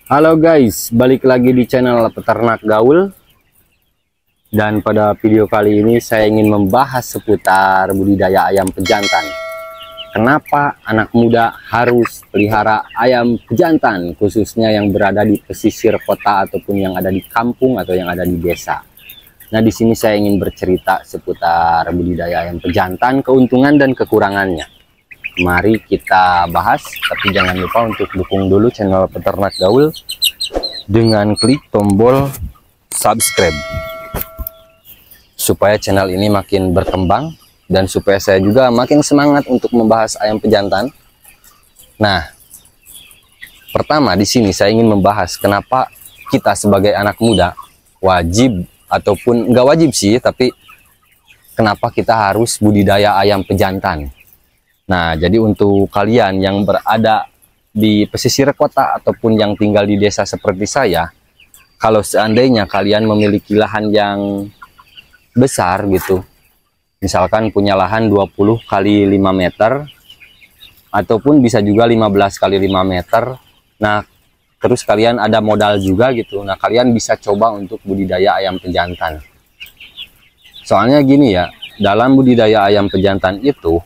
Halo guys, balik lagi di channel Peternak Gaul. Dan pada video kali ini saya ingin membahas seputar budidaya ayam pejantan. Kenapa anak muda harus pelihara ayam pejantan, khususnya yang berada di pesisir kota ataupun yang ada di kampung atau yang ada di desa. Nah, di sini saya ingin bercerita seputar budidaya ayam pejantan, keuntungan dan kekurangannya. Mari kita bahas, tapi jangan lupa untuk dukung dulu channel Peternak Gaul dengan klik tombol subscribe supaya channel ini makin berkembang dan supaya saya juga makin semangat untuk membahas ayam pejantan. Nah, pertama di sini saya ingin membahas kenapa kita sebagai anak muda wajib ataupun enggak wajib sih, tapi kenapa kita harus budidaya ayam pejantan. Nah, jadi untuk kalian yang berada di pesisir kota ataupun yang tinggal di desa seperti saya, kalau seandainya kalian memiliki lahan yang besar gitu, misalkan punya lahan 20 kali 5 meter, ataupun bisa juga 15 kali 5 meter, nah terus kalian ada modal juga gitu, nah kalian bisa coba untuk budidaya ayam pejantan. Soalnya gini ya, dalam budidaya ayam pejantan itu,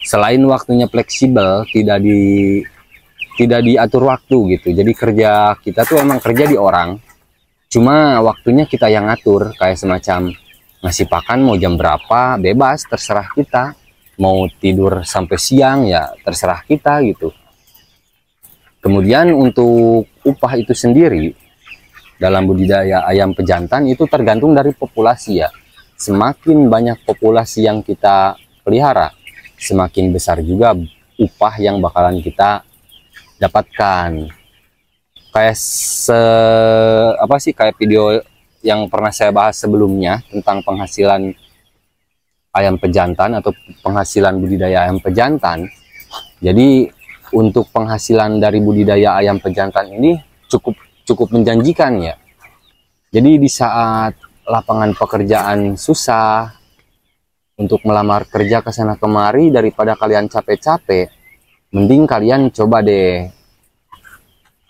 selain waktunya fleksibel, tidak diatur waktu gitu. Jadi kerja kita tuh emang kerja di orang, cuma waktunya kita yang ngatur, kayak semacam ngasih pakan mau jam berapa bebas, terserah kita. Mau tidur sampai siang ya terserah kita gitu. Kemudian untuk upah itu sendiri dalam budidaya ayam pejantan itu tergantung dari populasi ya. Semakin banyak populasi yang kita pelihara, semakin besar juga upah yang bakalan kita dapatkan. Kayak kayak video yang pernah saya bahas sebelumnya tentang penghasilan ayam pejantan atau penghasilan budidaya ayam pejantan. Jadi untuk penghasilan dari budidaya ayam pejantan ini cukup menjanjikan ya. Jadi di saat lapangan pekerjaan susah, untuk melamar kerja ke sana kemari, daripada kalian capek-capek, mending kalian coba deh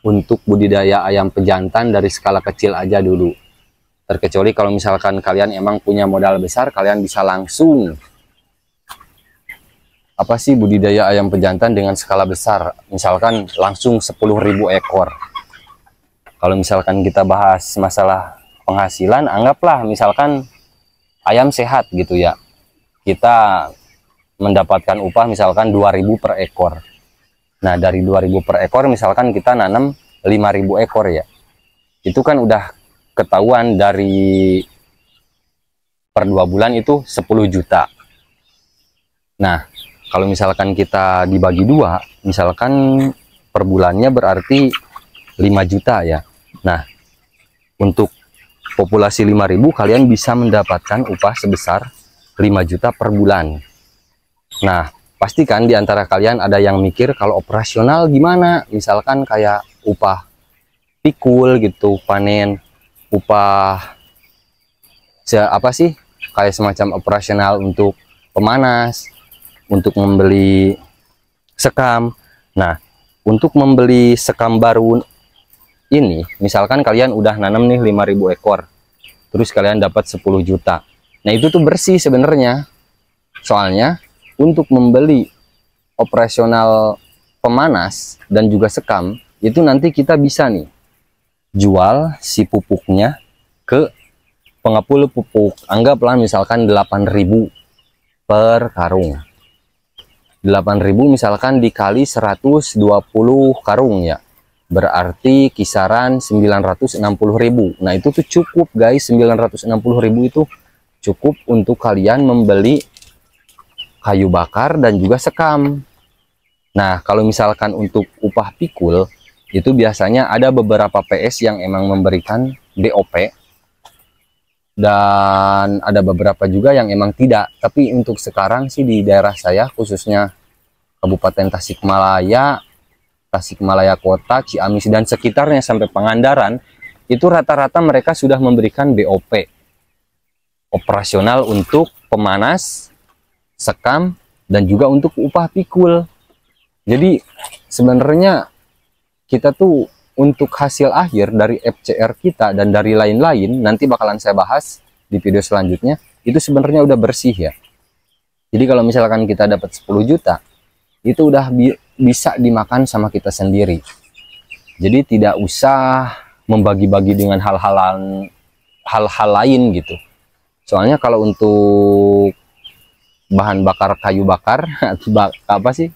untuk budidaya ayam pejantan dari skala kecil aja dulu. Terkecuali kalau misalkan kalian emang punya modal besar, kalian bisa langsung budidaya ayam pejantan dengan skala besar, misalkan langsung 10.000 ekor. Kalau misalkan kita bahas masalah penghasilan, anggaplah misalkan ayam sehat gitu ya, kita mendapatkan upah misalkan 2.000 per ekor. Nah, dari 2.000 per ekor misalkan kita nanam 5.000 ekor ya. Itu kan udah ketahuan dari per 2 bulan itu 10 juta. Nah, kalau misalkan kita dibagi 2, misalkan per bulannya berarti 5 juta ya. Nah, untuk populasi 5.000 kalian bisa mendapatkan upah sebesar 5 juta per bulan. Nah, pastikan di antara kalian ada yang mikir kalau operasional gimana, misalkan kayak upah pikul gitu, panen, upah kayak semacam operasional untuk pemanas, untuk membeli sekam. Nah, untuk membeli sekam baru ini, misalkan kalian udah nanam nih 5.000 ekor, terus kalian dapat 10 juta. Nah, itu tuh bersih sebenarnya. Soalnya untuk membeli operasional pemanas dan juga sekam, itu nanti kita bisa nih jual si pupuknya ke pengepul pupuk. Anggaplah misalkan 8.000 per karung. 8.000 misalkan dikali 120 karung ya. Berarti kisaran 960.000. Nah, itu tuh cukup guys, 960.000 itu cukup untuk kalian membeli kayu bakar dan juga sekam. Nah, kalau misalkan untuk upah pikul, itu biasanya ada beberapa PS yang emang memberikan BOP, dan ada beberapa juga yang emang tidak. Tapi untuk sekarang sih di daerah saya, khususnya Kabupaten Tasikmalaya, Tasikmalaya Kota, Ciamis, dan sekitarnya sampai Pangandaran, itu rata-rata mereka sudah memberikan BOP. Operasional untuk pemanas, sekam, dan juga untuk upah pikul. Jadi sebenarnya kita tuh untuk hasil akhir dari FCR kita dan dari lain-lain, nanti bakalan saya bahas di video selanjutnya, itu sebenarnya udah bersih ya. Jadi kalau misalkan kita dapat 10 juta, itu udah bisa dimakan sama kita sendiri. Jadi tidak usah membagi-bagi dengan hal-hal lain gitu. Soalnya kalau untuk bahan bakar kayu bakar apa sih,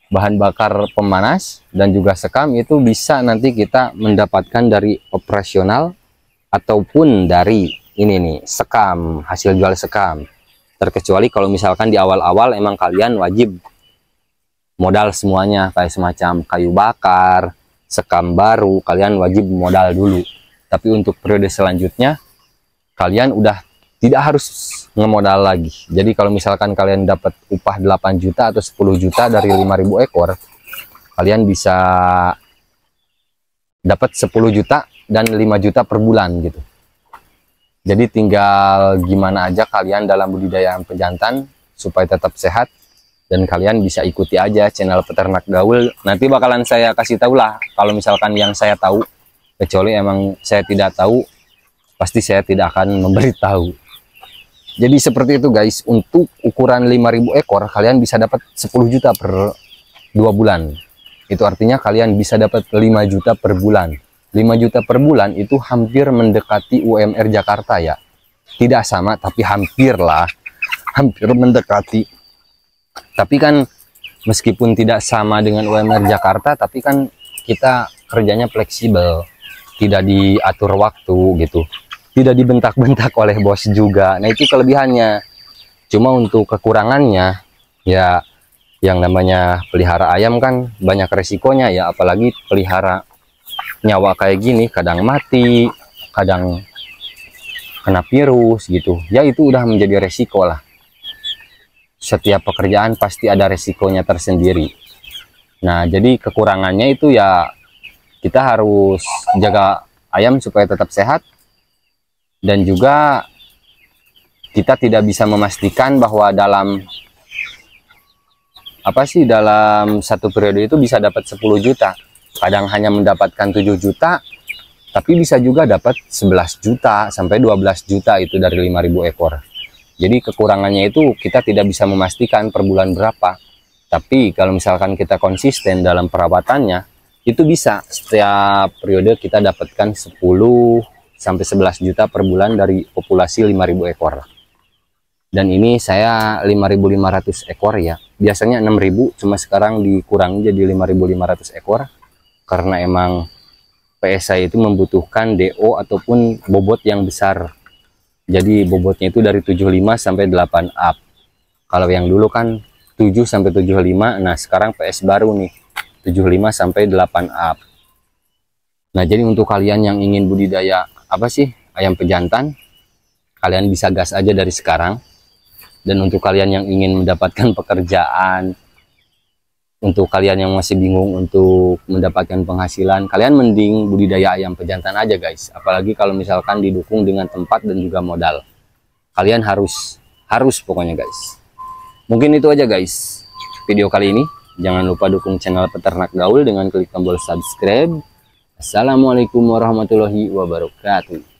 bahan bakar pemanas dan juga sekam, itu bisa nanti kita mendapatkan dari operasional ataupun dari ini nih, sekam, hasil jual sekam. Terkecuali kalau misalkan di awal-awal emang kalian wajib modal semuanya, kayak semacam kayu bakar, sekam baru, kalian wajib modal dulu. Tapi untuk periode selanjutnya kalian udah tidak harus ngemodal lagi. Jadi kalau misalkan kalian dapat upah 8 juta atau 10 juta dari 5.000 ekor, kalian bisa dapat 10 juta dan 5 juta per bulan gitu. Jadi tinggal gimana aja kalian dalam budidaya ayam pejantan supaya tetap sehat, dan kalian bisa ikuti aja channel Peternak Gaul. Nanti bakalan saya kasih tahu lah kalau misalkan yang saya tahu, kecuali emang saya tidak tahu, pasti saya tidak akan memberitahu. Jadi seperti itu guys, untuk ukuran 5.000 ekor kalian bisa dapat 10 juta per 2 bulan. Itu artinya kalian bisa dapat 5 juta per bulan. 5 juta per bulan itu hampir mendekati UMR Jakarta ya. Tidak sama tapi hampir lah, hampir mendekati. Tapi kan meskipun tidak sama dengan UMR Jakarta, tapi kan kita kerjanya fleksibel, tidak diatur waktu gitu, tidak dibentak-bentak oleh bos juga. Nah itu kelebihannya. Cuma untuk kekurangannya ya, yang namanya pelihara ayam kan banyak resikonya ya, apalagi pelihara nyawa kayak gini, kadang mati, kadang kena virus gitu ya, itu udah menjadi resiko lah. Setiap pekerjaan pasti ada resikonya tersendiri. Nah jadi kekurangannya itu ya, kita harus jaga ayam supaya tetap sehat, dan juga kita tidak bisa memastikan bahwa dalam dalam satu periode itu bisa dapat 10 juta. Kadang hanya mendapatkan 7 juta, tapi bisa juga dapat 11 juta sampai 12 juta itu dari 5.000 ekor. Jadi kekurangannya itu kita tidak bisa memastikan per bulan berapa. Tapi kalau misalkan kita konsisten dalam perawatannya, itu bisa setiap periode kita dapatkan 10 sampai 11 juta per bulan dari populasi 5.000 ekor. Dan ini saya 5.500 ekor ya. Biasanya 6.000, cuma sekarang dikurangi jadi 5.500 ekor. Karena emang PS saya itu membutuhkan DO ataupun bobot yang besar. Jadi bobotnya itu dari 75 sampai 8 up. Kalau yang dulu kan 7 sampai 75, nah sekarang PS baru nih 75 sampai 8 up. Nah jadi untuk kalian yang ingin budidaya ayam pejantan, kalian bisa gas aja dari sekarang. Dan untuk kalian yang ingin mendapatkan pekerjaan, untuk kalian yang masih bingung untuk mendapatkan penghasilan, kalian mending budidaya ayam pejantan aja guys. Apalagi kalau misalkan didukung dengan tempat dan juga modal. Kalian harus pokoknya guys. Mungkin itu aja guys video kali ini. Jangan lupa dukung channel Peternak Gaul dengan klik tombol subscribe. Assalamualaikum warahmatullahi wabarakatuh.